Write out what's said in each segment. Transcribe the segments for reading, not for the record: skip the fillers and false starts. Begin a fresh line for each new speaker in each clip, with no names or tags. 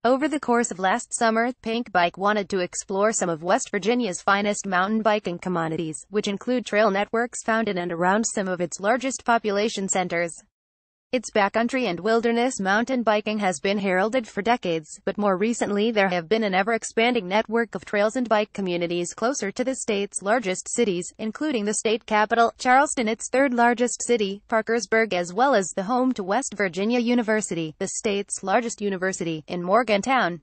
Over the course of last summer, Pinkbike wanted to explore some of West Virginia's finest mountain biking commodities, which include trail networks found in and around some of its largest population centers. Its backcountry and wilderness mountain biking has been heralded for decades, but more recently there have been an ever-expanding network of trails and bike communities closer to the state's largest cities, including the state capital, Charleston, its third-largest city, Parkersburg, as well as the home to West Virginia University, the state's largest university, in Morgantown.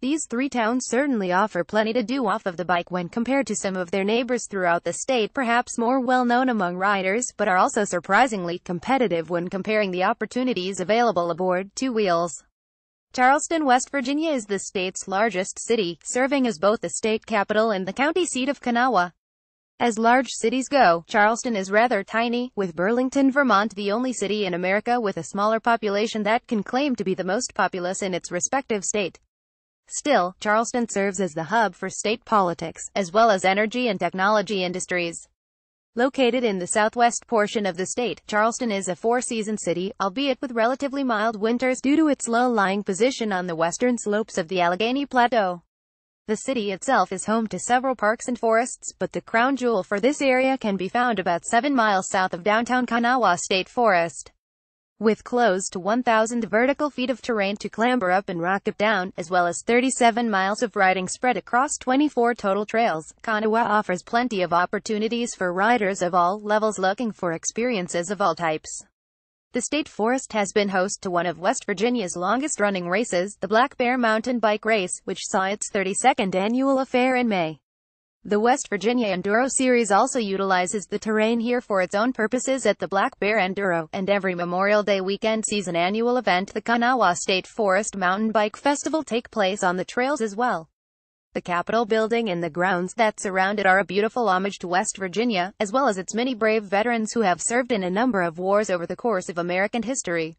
These three towns certainly offer plenty to do off of the bike when compared to some of their neighbors throughout the state, perhaps more well-known among riders, but are also surprisingly competitive when comparing the opportunities available aboard two wheels. Charleston, West Virginia is the state's largest city, serving as both the state capital and the county seat of Kanawha. As large cities go, Charleston is rather tiny, with Burlington, Vermont the only city in America with a smaller population that can claim to be the most populous in its respective state. Still, Charleston serves as the hub for state politics, as well as energy and technology industries. Located in the southwest portion of the state, Charleston is a four-season city, albeit with relatively mild winters due to its low-lying position on the western slopes of the Allegheny Plateau. The city itself is home to several parks and forests, but the crown jewel for this area can be found about 7 miles south of downtown Kanawha State Forest. With close to 1,000 vertical feet of terrain to clamber up and rock it down, as well as 37 miles of riding spread across 24 total trails, Kanawha offers plenty of opportunities for riders of all levels looking for experiences of all types. The state forest has been host to one of West Virginia's longest-running races, the Black Bear Mountain Bike Race, which saw its 32nd annual affair in May. The West Virginia Enduro Series also utilizes the terrain here for its own purposes at the Black Bear Enduro, and every Memorial Day weekend sees an annual event, the Kanawha State Forest Mountain Bike Festival, take place on the trails as well. The Capitol building and the grounds that surround it are a beautiful homage to West Virginia, as well as its many brave veterans who have served in a number of wars over the course of American history.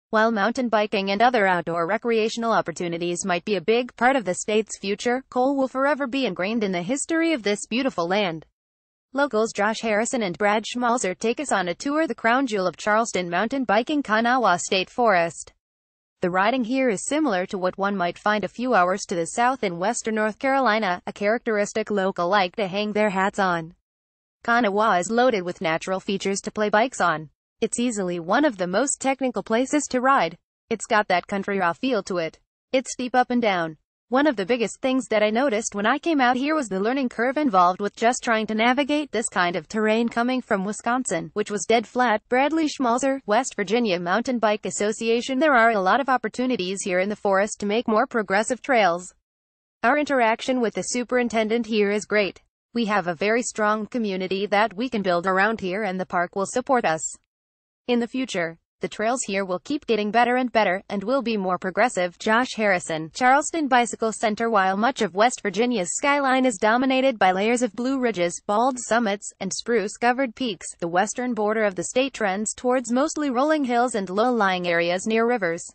While mountain biking and other outdoor recreational opportunities might be a big part of the state's future, coal will forever be ingrained in the history of this beautiful land. Locals Josh Harrison and Brad Schmalzer take us on a tour the crown jewel of Charleston mountain biking, Kanawha State Forest. The riding here is similar to what one might find a few hours to the south in western North Carolina, a characteristic local like to hang their hats on. Kanawha is loaded with natural features to play bikes on. It's easily one of the most technical places to ride. It's got that country raw feel to it. It's steep up and down. One of the biggest things that I noticed when I came out here was the learning curve involved with just trying to navigate this kind of terrain coming from Wisconsin, which was dead flat. Bradley Schmalzer, West Virginia Mountain Bike Association. There are a lot of opportunities here in the forest to make more progressive trails. Our interaction with the superintendent here is great. We have a very strong community that we can build around here, and the park will support us. In the future, the trails here will keep getting better and better, and will be more progressive. Josh Harrison, Charleston Bicycle Center. While much of West Virginia's skyline is dominated by layers of blue ridges, bald summits, and spruce-covered peaks, the western border of the state trends towards mostly rolling hills and low-lying areas near rivers.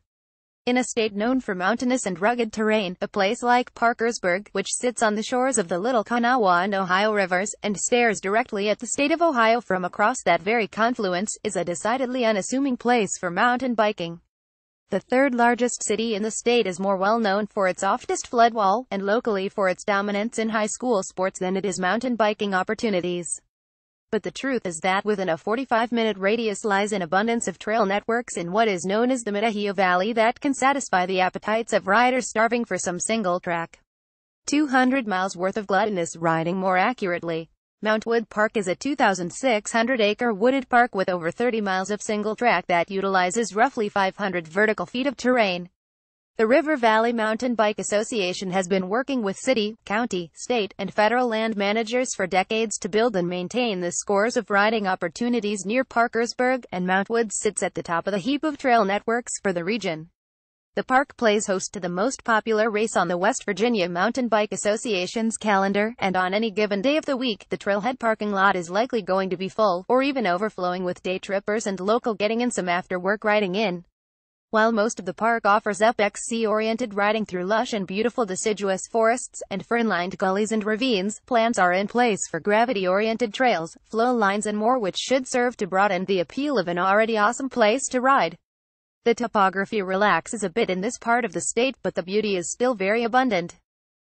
In a state known for mountainous and rugged terrain, a place like Parkersburg, which sits on the shores of the Little Kanawha and Ohio rivers, and stares directly at the state of Ohio from across that very confluence, is a decidedly unassuming place for mountain biking. The third largest city in the state is more well known for its oftest floodwall, and locally for its dominance in high school sports than it is mountain biking opportunities. But the truth is that within a 45-minute radius lies an abundance of trail networks in what is known as the Mid-Ohio Valley that can satisfy the appetites of riders starving for some single-track, 200 miles worth of gluttonous riding. More accurately, Mount Wood Park is a 2,600-acre wooded park with over 30 miles of single-track that utilizes roughly 500 vertical feet of terrain. The River Valley Mountain Bike Association has been working with city, county, state, and federal land managers for decades to build and maintain the scores of riding opportunities near Parkersburg, and Mount Wood sits at the top of the heap of trail networks for the region. The park plays host to the most popular race on the West Virginia Mountain Bike Association's calendar, and on any given day of the week, the trailhead parking lot is likely going to be full, or even overflowing with day trippers and local getting in some after-work riding in. While most of the park offers UP-XC-oriented riding through lush and beautiful deciduous forests, and fern-lined gullies and ravines, plans are in place for gravity-oriented trails, flow lines and more, which should serve to broaden the appeal of an already awesome place to ride. The topography relaxes a bit in this part of the state, but the beauty is still very abundant.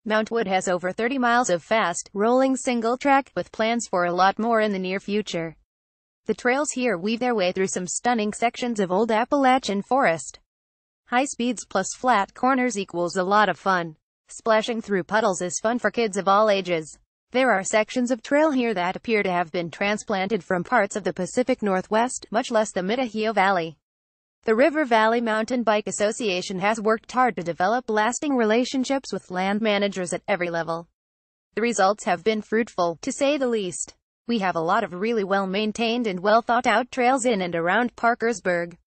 Mount Wood has over 30 miles of fast, rolling single track, with plans for a lot more in the near future. The trails here weave their way through some stunning sections of old Appalachian forest. High speeds plus flat corners equals a lot of fun. Splashing through puddles is fun for kids of all ages. There are sections of trail here that appear to have been transplanted from parts of the Pacific Northwest, much less the Mid-Ohio Valley. The River Valley Mountain Bike Association has worked hard to develop lasting relationships with land managers at every level. The results have been fruitful, to say the least. We have a lot of really well-maintained and well-thought-out trails in and around Parkersburg.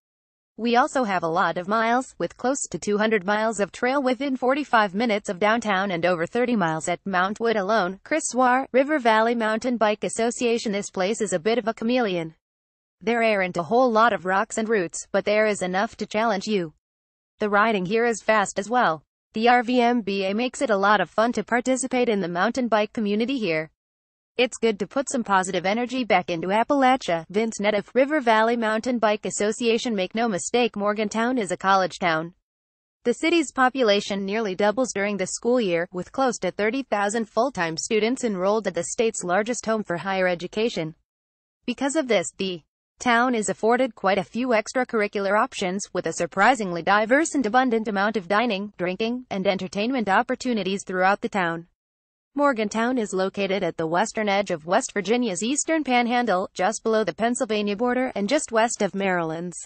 We also have a lot of miles, with close to 200 miles of trail within 45 minutes of downtown and over 30 miles at Mount Wood alone. Chris Swar, River Valley Mountain Bike Association. This place is a bit of a chameleon. There aren't a whole lot of rocks and roots, but there is enough to challenge you. The riding here is fast as well. The RVMBA makes it a lot of fun to participate in the mountain bike community here. It's good to put some positive energy back into Appalachia. Vince Neff, River Valley Mountain Bike Association. Make no mistake, Morgantown is a college town. The city's population nearly doubles during the school year, with close to 30,000 full-time students enrolled at the state's largest home for higher education. Because of this, the town is afforded quite a few extracurricular options, with a surprisingly diverse and abundant amount of dining, drinking, and entertainment opportunities throughout the town. Morgantown is located at the western edge of West Virginia's eastern panhandle, just below the Pennsylvania border and just west of Maryland's.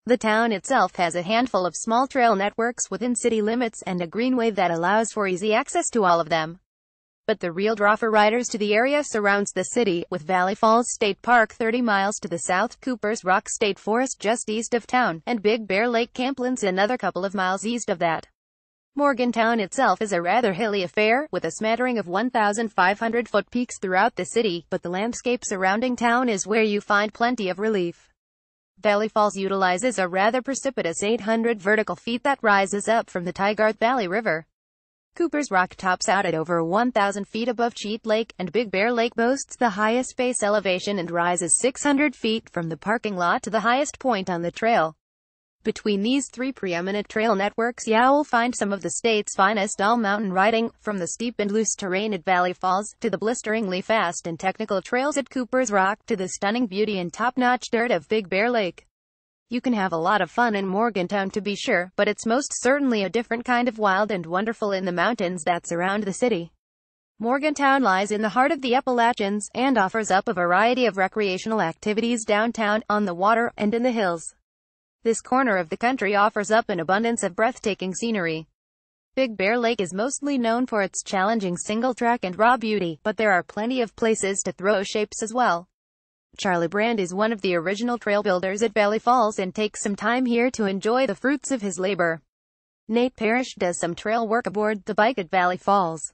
The town itself has a handful of small trail networks within city limits and a greenway that allows for easy access to all of them. But the real draw for riders to the area surrounds the city, with Valley Falls State Park 30 miles to the south, Cooper's Rock State Forest just east of town, and Big Bear Lake Camplands another couple of miles east of that. Morgantown itself is a rather hilly affair, with a smattering of 1,500-foot peaks throughout the city, but the landscape surrounding town is where you find plenty of relief. Valley Falls utilizes a rather precipitous 800 vertical feet that rises up from the Tygart Valley River. Cooper's Rock tops out at over 1,000 feet above Cheat Lake, and Big Bear Lake boasts the highest base elevation and rises 600 feet from the parking lot to the highest point on the trail. Between these three preeminent trail networks, you'll find some of the state's finest all-mountain riding, from the steep and loose terrain at Valley Falls, to the blisteringly fast and technical trails at Cooper's Rock, to the stunning beauty and top-notch dirt of Big Bear Lake. You can have a lot of fun in Morgantown, to be sure, but it's most certainly a different kind of wild and wonderful in the mountains that surround the city. Morgantown lies in the heart of the Appalachians, and offers up a variety of recreational activities downtown, on the water, and in the hills. This corner of the country offers up an abundance of breathtaking scenery. Big Bear Lake is mostly known for its challenging single-track and raw beauty, but there are plenty of places to throw shapes as well. Charlie Brand is one of the original trail builders at Valley Falls and takes some time here to enjoy the fruits of his labor. Nate Parrish does some trail work aboard the bike at Valley Falls.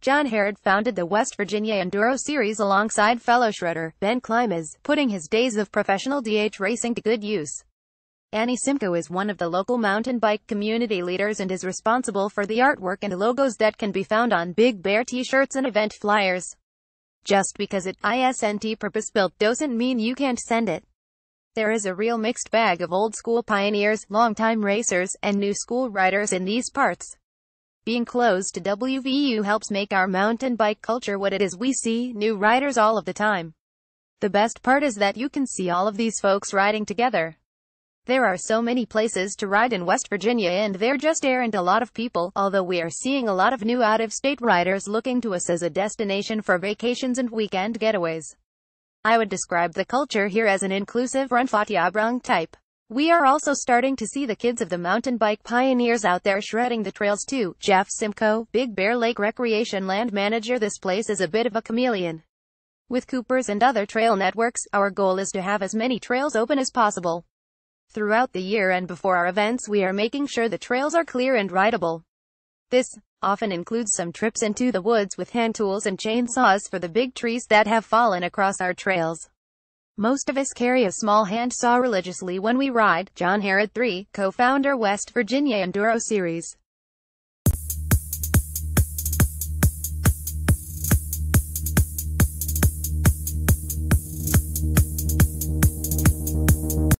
John Harrod founded the West Virginia Enduro Series alongside fellow shredder Ben Klimas, putting his days of professional DH racing to good use. Annie Simcoe is one of the local mountain bike community leaders and is responsible for the artwork and logos that can be found on Big Bear t-shirts and event flyers. Just because it isn't purpose-built doesn't mean you can't send it. There is a real mixed bag of old-school pioneers, longtime racers, and new-school riders in these parts. Being close to WVU helps make our mountain bike culture what it is. We see new riders all of the time. The best part is that you can see all of these folks riding together. There are so many places to ride in West Virginia, and there just aren't a lot of people, although we are seeing a lot of new out-of-state riders looking to us as a destination for vacations and weekend getaways. I would describe the culture here as an inclusive Run-Fat-Ya-Brung type. We are also starting to see the kids of the mountain bike pioneers out there shredding the trails too. Jeff Simcoe, Big Bear Lake Recreation Land Manager. This place is a bit of a chameleon. With Cooper's and other trail networks, our goal is to have as many trails open as possible. Throughout the year and before our events, we are making sure the trails are clear and rideable. This often includes some trips into the woods with hand tools and chainsaws for the big trees that have fallen across our trails. Most of us carry a small hand saw religiously when we ride. John Harrod III, co-founder West Virginia Enduro Series.